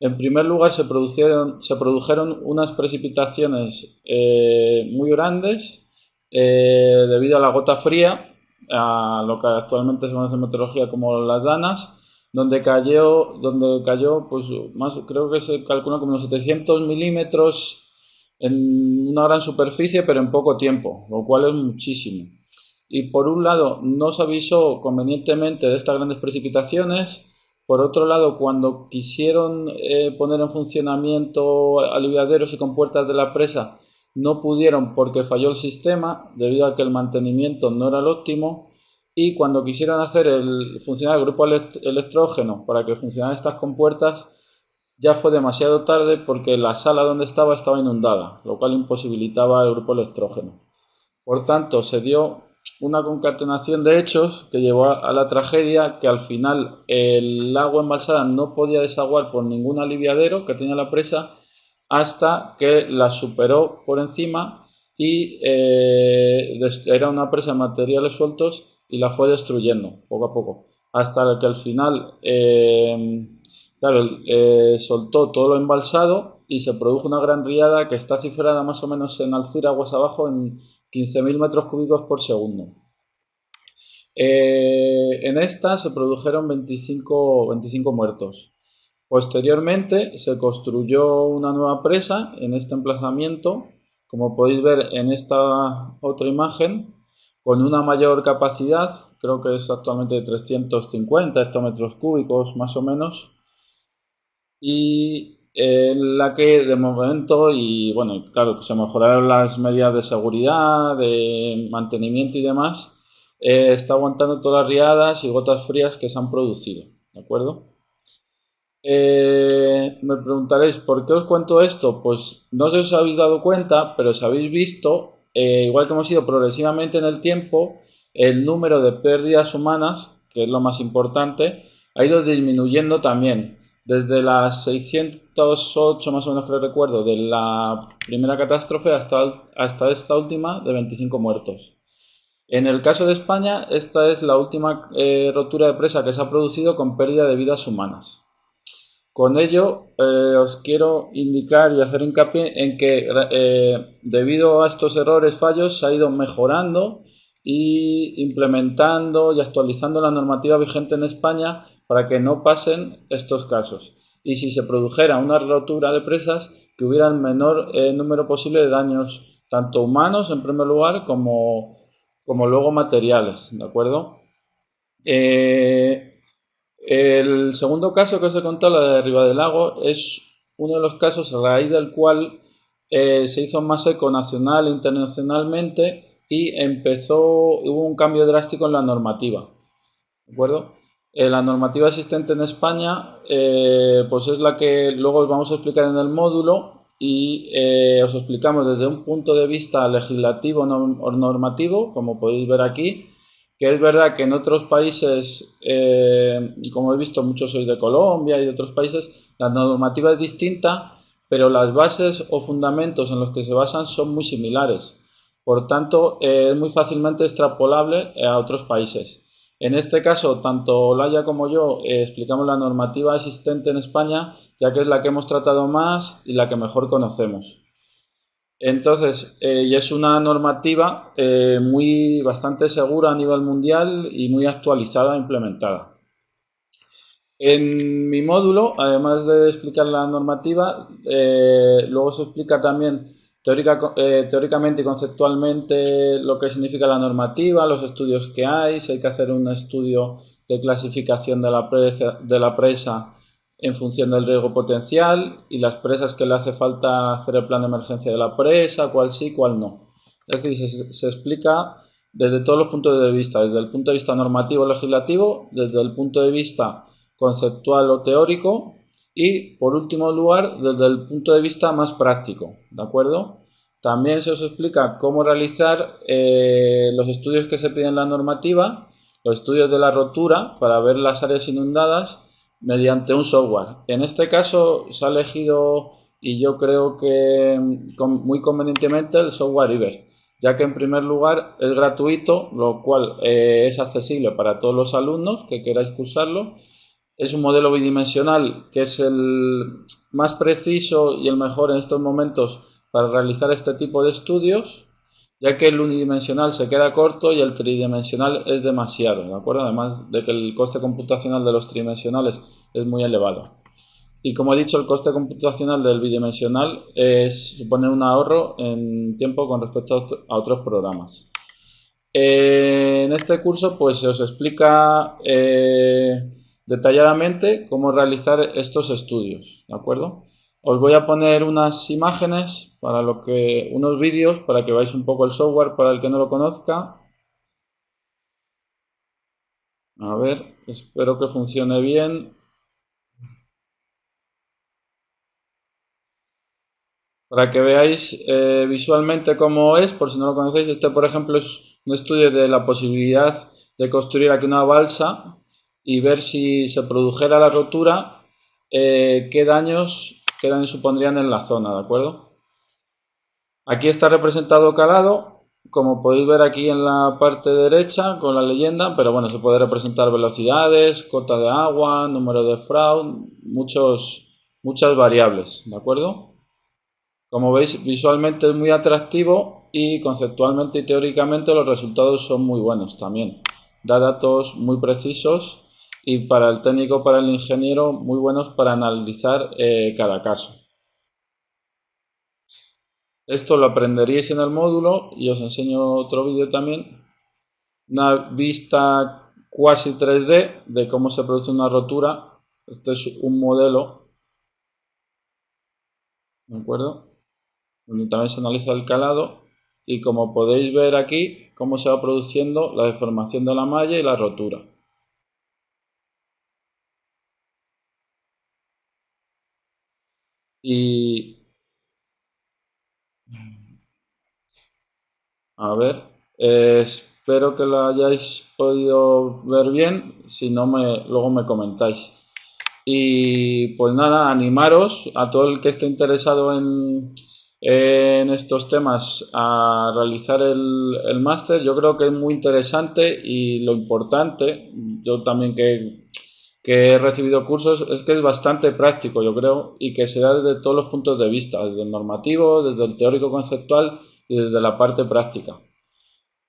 En primer lugar, se produjeron unas precipitaciones muy grandes debido a la gota fría, a lo que actualmente se conoce en meteorología como las danas, donde cayó pues creo que se calcula como unos 700 milímetros en una gran superficie, pero en poco tiempo, lo cual es muchísimo. Y por un lado no se avisó convenientemente de estas grandes precipitaciones, Por otro lado, cuando quisieron poner en funcionamiento aliviaderos y compuertas de la presa, no pudieron porque falló el sistema, debido a que el mantenimiento no era el óptimo. Y cuando quisieron hacer funcionar el grupo electrógeno para que funcionaran estas compuertas, ya fue demasiado tarde porque la sala donde estaba inundada, lo cual imposibilitaba el grupo electrógeno. Por tanto, se dio una concatenación de hechos que llevó a la tragedia, que al final el agua embalsada no podía desaguar por ningún aliviadero que tenía la presa hasta que la superó por encima y era una presa de materiales sueltos y la fue destruyendo poco a poco, hasta que al final soltó todo lo embalsado y se produjo una gran riada que está cifrada más o menos en Alcira, aguas abajo, en 15.000 metros cúbicos por segundo. En esta se produjeron 25 muertos. Posteriormente se construyó una nueva presa en este emplazamiento, como podéis ver en esta otra imagen, con una mayor capacidad, creo que es actualmente de 350 hectómetros cúbicos más o menos, y en la que de momento, y bueno, claro, se mejoraron las medidas de seguridad, de mantenimiento y demás, está aguantando todas las riadas y gotas frías que se han producido, ¿de acuerdo? Me preguntaréis, ¿por qué os cuento esto? Pues no sé si os habéis dado cuenta, pero si habéis visto, igual que hemos ido progresivamente en el tiempo, el número de pérdidas humanas, que es lo más importante, ha ido disminuyendo también. Desde las 608, más o menos que recuerdo, de la primera catástrofe hasta esta última de 25 muertos. En el caso de España, esta es la última rotura de presa que se ha producido con pérdida de vidas humanas. Con ello, os quiero indicar y hacer hincapié en que debido a estos errores, fallos, se ha ido mejorando y implementando y actualizando la normativa vigente en España para que no pasen estos casos. Y si se produjera una rotura de presas, que hubiera el menor número posible de daños, tanto humanos en primer lugar como luego materiales, ¿de acuerdo? El segundo caso que os he contado, la de Ribadelago, es uno de los casos a raíz del cual se hizo más eco nacional e internacionalmente y hubo un cambio drástico en la normativa, ¿de acuerdo? La normativa existente en España pues es la que luego os vamos a explicar en el módulo y os explicamos desde un punto de vista legislativo o normativo, como podéis ver aquí, que es verdad que en otros países, como he visto, muchos sois de Colombia y de otros países, la normativa es distinta, pero las bases o fundamentos en los que se basan son muy similares. Por tanto, es muy fácilmente extrapolable a otros países. En este caso, tanto Olaya como yo explicamos la normativa existente en España, ya que es la que hemos tratado más y la que mejor conocemos. Entonces, y es una normativa bastante segura a nivel mundial y muy actualizada e implementada. En mi módulo, además de explicar la normativa, luego se explica también teóricamente y conceptualmente lo que significa la normativa, los estudios que hay, si hay que hacer un estudio de clasificación de la presa en función del riesgo potencial y las presas que le hace falta hacer el plan de emergencia de la presa, cuál sí, cuál no. Es decir, se explica desde todos los puntos de vista, desde el punto de vista normativo legislativo, desde el punto de vista conceptual o teórico y, por último lugar, desde el punto de vista más práctico, ¿de acuerdo? También se os explica cómo realizar los estudios que se piden en la normativa, los estudios de la rotura para ver las áreas inundadas mediante un software. En este caso se ha elegido, y yo creo que muy convenientemente, el software IBER, ya que en primer lugar es gratuito, lo cual es accesible para todos los alumnos que queráis cursarlo. Es un modelo bidimensional que es el más preciso y el mejor en estos momentos para realizar este tipo de estudios, ya que el unidimensional se queda corto y el tridimensional es demasiado, ¿de acuerdo? Además de que el coste computacional de los tridimensionales es muy elevado. Y como he dicho, el coste computacional del bidimensional supone un ahorro en tiempo con respecto a otros programas. En este curso pues se os explica detalladamente cómo realizar estos estudios, ¿de acuerdo? Os voy a poner unas imágenes unos vídeos para que veáis un poco el software para el que no lo conozca. A ver, espero que funcione bien. Para que veáis visualmente cómo es, por si no lo conocéis, este por ejemplo es un estudio de la posibilidad de construir aquí una balsa y ver si se produjera la rotura, qué daños supondrían en la zona, ¿de acuerdo? Aquí está representado calado, como podéis ver aquí en la parte derecha con la leyenda, pero bueno, se puede representar velocidades, cota de agua, número de Froude, muchas variables, ¿de acuerdo? Como veis, visualmente es muy atractivo y conceptualmente y teóricamente los resultados son muy buenos también. Da datos muy precisos y para el técnico, para el ingeniero, muy buenos para analizar cada caso. Esto lo aprenderíais en el módulo y os enseño otro vídeo también. Una vista cuasi 3D de cómo se produce una rotura. Este es un modelo, ¿de acuerdo? Donde también se analiza el calado y como podéis ver aquí cómo se va produciendo la deformación de la malla y la rotura. Y a ver, espero que lo hayáis podido ver bien, si no luego me comentáis. Y pues nada, animaros a todo el que esté interesado en estos temas a realizar el máster. Yo creo que es muy interesante y lo importante, yo también que he recibido cursos, es que es bastante práctico, yo creo, y que se da desde todos los puntos de vista, desde el normativo, desde el teórico conceptual y desde la parte práctica.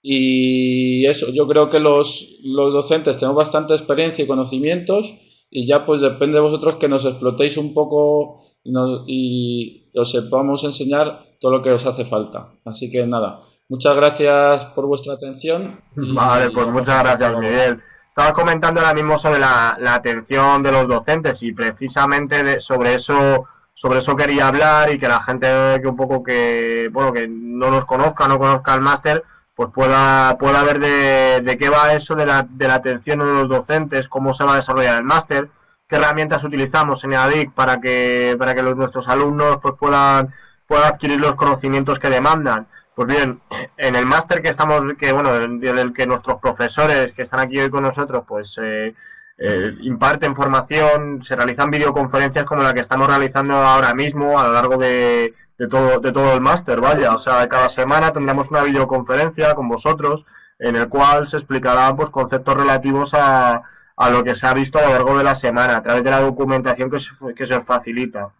Y eso, yo creo que los docentes tenemos bastante experiencia y conocimientos y ya pues depende de vosotros que nos explotéis un poco y os sepamos enseñar todo lo que os hace falta. Así que nada, muchas gracias por vuestra atención. Vale, pues muchas gracias, Miguel. Estabas comentando ahora mismo sobre la atención de los docentes y precisamente sobre eso quería hablar y que la gente que un poco que no nos conozca, no conozca el máster, pues pueda ver de qué va eso de la atención de los docentes, cómo se va a desarrollar el máster, qué herramientas utilizamos en EADIC para que nuestros alumnos pues puedan adquirir los conocimientos que demandan. Pues bien, en el máster del que nuestros profesores que están aquí hoy con nosotros pues imparten formación, se realizan videoconferencias como la que estamos realizando ahora mismo a lo largo de todo el máster, vaya. O sea, cada semana tendremos una videoconferencia con vosotros en el cual se explicarán pues conceptos relativos a lo que se ha visto a lo largo de la semana a través de la documentación que se os facilita.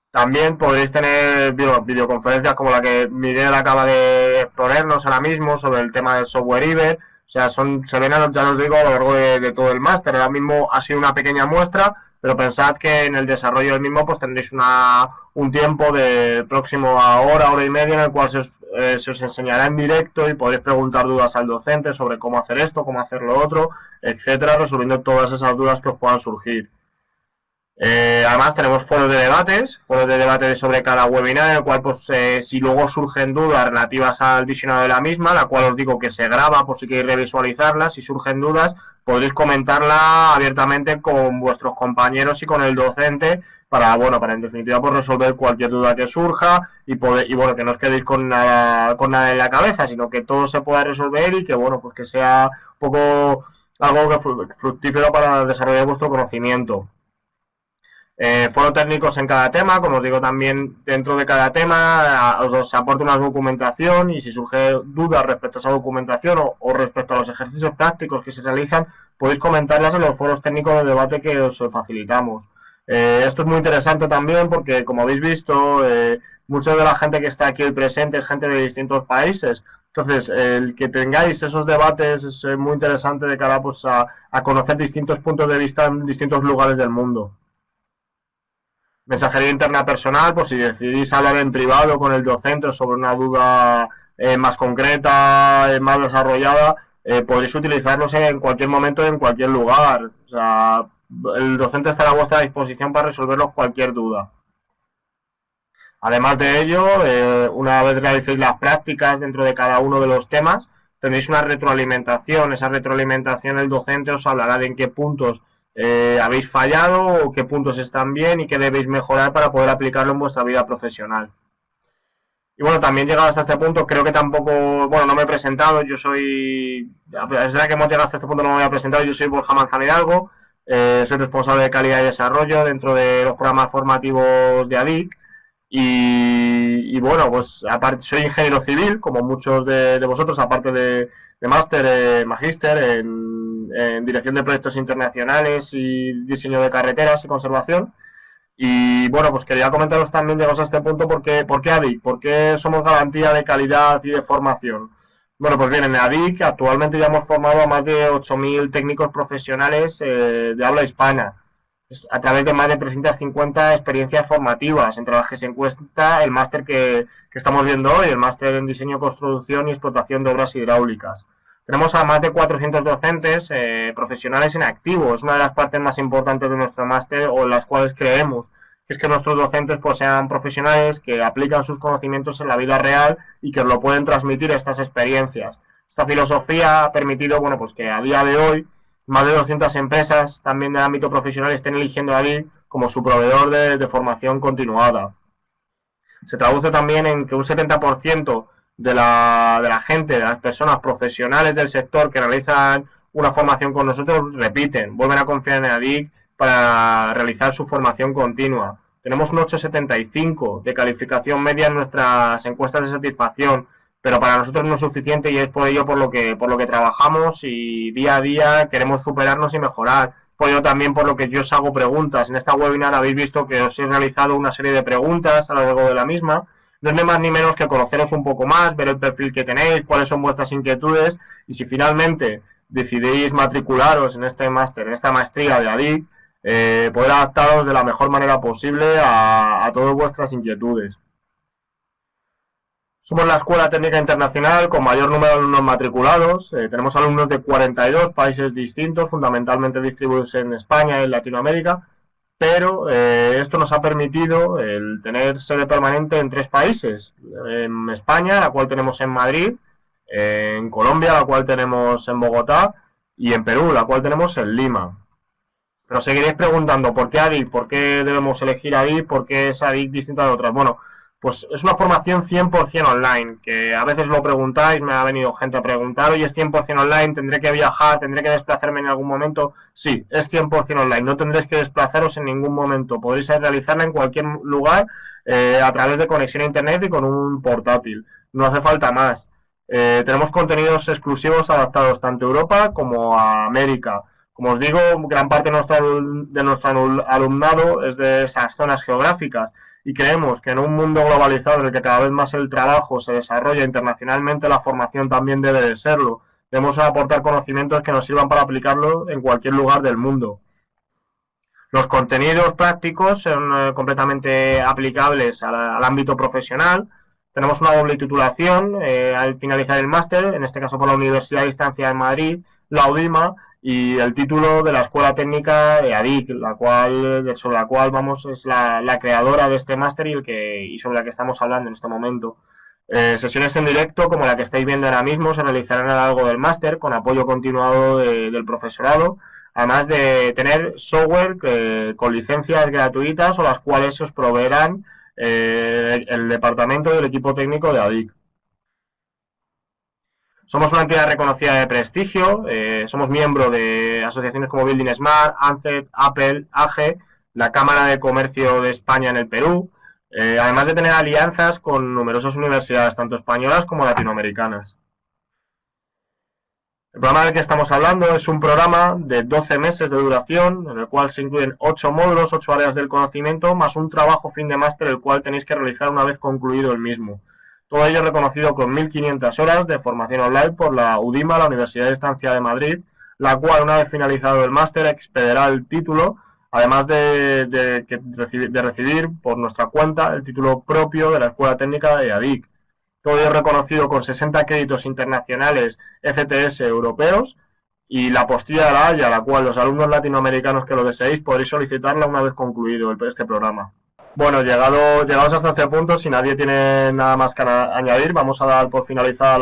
También podréis tener videoconferencias como la que Miguel acaba de ponernos ahora mismo sobre el tema del software Iber. O sea, se ven, ya os digo, a lo largo de todo el máster. Ahora mismo ha sido una pequeña muestra, pero pensad que en el desarrollo del mismo pues tendréis un tiempo de próximo a hora y media en el cual se os enseñará en directo y podréis preguntar dudas al docente sobre cómo hacer esto, cómo hacer lo otro, etcétera, resolviendo todas esas dudas que os puedan surgir. Además tenemos foros de debate sobre cada webinar, en el cual pues si luego surgen dudas relativas al visionado de la misma, la cual os digo que se graba por si queréis revisualizarla, si surgen dudas podréis comentarla abiertamente con vuestros compañeros y con el docente para en definitiva pues resolver cualquier duda que surja y que no os quedéis con nada en la cabeza, sino que todo se pueda resolver y que pues que sea un poco algo que fructífero para desarrollar vuestro conocimiento. Foros técnicos en cada tema, como os digo, también dentro de cada tema os aporta una documentación y si surge dudas respecto a esa documentación o respecto a los ejercicios prácticos que se realizan, podéis comentarlas en los foros técnicos de debate que os facilitamos. Esto es muy interesante también porque, como habéis visto, mucha de la gente que está aquí hoy presente es gente de distintos países. Entonces, el que tengáis esos debates es muy interesante de cara pues, a conocer distintos puntos de vista en distintos lugares del mundo. Mensajería interna personal, pues si decidís hablar en privado con el docente sobre una duda más concreta, más desarrollada, podréis utilizarlos en cualquier momento, en cualquier lugar. O sea, el docente estará a vuestra disposición para resolveros cualquier duda. Además de ello, una vez realicéis las prácticas dentro de cada uno de los temas, tendréis una retroalimentación. Esa retroalimentación el docente os hablará de en qué puntos habéis fallado o qué puntos están bien y qué debéis mejorar para poder aplicarlo en vuestra vida profesional. Y bueno, también llegados a este punto, creo que tampoco, bueno, no me he presentado, yo soy, es verdad que hemos llegado hasta este punto, no me había presentado, yo soy Borja Manzano Hidalgo, soy responsable de calidad y desarrollo dentro de los programas formativos de ADIC y bueno, pues aparte soy ingeniero civil, como muchos de vosotros, aparte de máster, magíster en dirección de proyectos internacionales y diseño de carreteras y conservación. Y bueno, pues quería comentaros también, llegados a este punto, ¿por qué ADIC? ¿Por qué somos garantía de calidad y de formación? Bueno, pues bien, en ADIC actualmente ya hemos formado a más de 8.000 técnicos profesionales de habla hispana, a través de más de 350 experiencias formativas, entre las que se encuentra el máster que estamos viendo hoy, el máster en diseño, construcción y explotación de obras hidráulicas. Tenemos a más de 400 docentes profesionales en activo. Es una de las partes más importantes de nuestro máster, o en las cuales creemos, que es que nuestros docentes pues sean profesionales que aplican sus conocimientos en la vida real y que lo pueden transmitir estas experiencias. Esta filosofía ha permitido, bueno, pues que a día de hoy más de 200 empresas también del ámbito profesional estén eligiendo a ADIC como su proveedor de formación continuada. Se traduce también en que un 70% de la gente, de las personas profesionales del sector que realizan una formación con nosotros, repiten, vuelven a confiar en ADIC para realizar su formación continua. Tenemos un 8,75 de calificación media en nuestras encuestas de satisfacción, pero para nosotros no es suficiente y es por ello por lo que trabajamos y día a día queremos superarnos y mejorar. Por ello también por lo que yo os hago preguntas. En esta webinar habéis visto que os he realizado una serie de preguntas a lo largo de la misma. No es ni más ni menos que conoceros un poco más, ver el perfil que tenéis, cuáles son vuestras inquietudes y si finalmente decidís matricularos en este máster, en esta maestría de ADIC, poder adaptaros de la mejor manera posible a todas vuestras inquietudes. Somos la Escuela Técnica Internacional con mayor número de alumnos matriculados. Tenemos alumnos de 42 países distintos, fundamentalmente distribuidos en España y en Latinoamérica, pero esto nos ha permitido el tener sede permanente en 3 países. En España, la cual tenemos en Madrid, en Colombia, la cual tenemos en Bogotá, y en Perú, la cual tenemos en Lima. Pero seguiréis preguntando, ¿por qué ADIC? ¿Por qué debemos elegir ADIC? ¿Por qué es ADIC distinta de otras? Bueno, pues es una formación 100% online, que a veces lo preguntáis, me ha venido gente a preguntar, oye, es 100% online, ¿tendré que viajar, tendré que desplazarme en algún momento? Sí, es 100% online, no tendréis que desplazaros en ningún momento, podréis realizarla en cualquier lugar a través de conexión a internet y con un portátil, no hace falta más. Tenemos contenidos exclusivos adaptados tanto a Europa como a América. Como os digo, gran parte de nuestro alumnado es de esas zonas geográficas. Y creemos que en un mundo globalizado en el que cada vez más el trabajo se desarrolla internacionalmente, la formación también debe de serlo. Debemos aportar conocimientos que nos sirvan para aplicarlo en cualquier lugar del mundo. Los contenidos prácticos son completamente aplicables al ámbito profesional. Tenemos una doble titulación al finalizar el máster, en este caso por la Universidad de Distancia de Madrid, la UDIMA, y el título de la Escuela Técnica de ADIC, sobre la cual es la creadora de este máster y sobre la que estamos hablando en este momento. Sesiones en directo, como la que estáis viendo ahora mismo, se realizarán a lo largo del máster, con apoyo continuado del profesorado, además de tener software con licencias gratuitas o las cuales se os proveerán el departamento y el equipo técnico de ADIC. Somos una entidad reconocida de prestigio, somos miembro de asociaciones como Building Smart, ANCET, Apple, AGE, la Cámara de Comercio de España en el Perú, además de tener alianzas con numerosas universidades, tanto españolas como latinoamericanas. El programa del que estamos hablando es un programa de 12 meses de duración, en el cual se incluyen 8 módulos, 8 áreas del conocimiento, más un trabajo fin de máster, el cual tenéis que realizar una vez concluido el mismo. Todo ello reconocido con 1.500 horas de formación online por la UDIMA, la Universidad de Distancia de Madrid, la cual, una vez finalizado el máster, expederá el título, además de recibir por nuestra cuenta el título propio de la Escuela Técnica de ADIC. todo ello reconocido con 60 créditos internacionales FTS europeos, y la apostilla de La Haya, la cual los alumnos latinoamericanos que lo deseéis podréis solicitarla una vez concluido este programa. Bueno, llegados hasta este punto, si nadie tiene nada más que añadir, vamos a dar por finalizada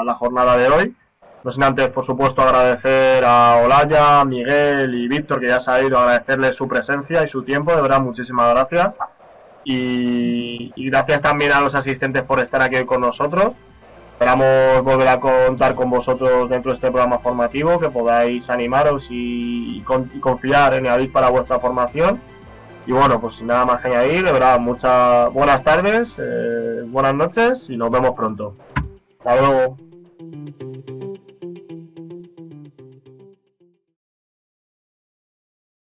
la jornada de hoy. No sin antes, por supuesto, agradecer a Olaya, Miguel y Víctor, que ya se ha ido, agradecerles su presencia y su tiempo, de verdad, muchísimas gracias. Y gracias también a los asistentes por estar aquí hoy con nosotros. Esperamos volver a contar con vosotros dentro de este programa formativo, que podáis animaros y confiar en EADIC para vuestra formación. Y bueno, pues sin nada más que añadir, de verdad, muchas buenas tardes, buenas noches y nos vemos pronto. Hasta luego.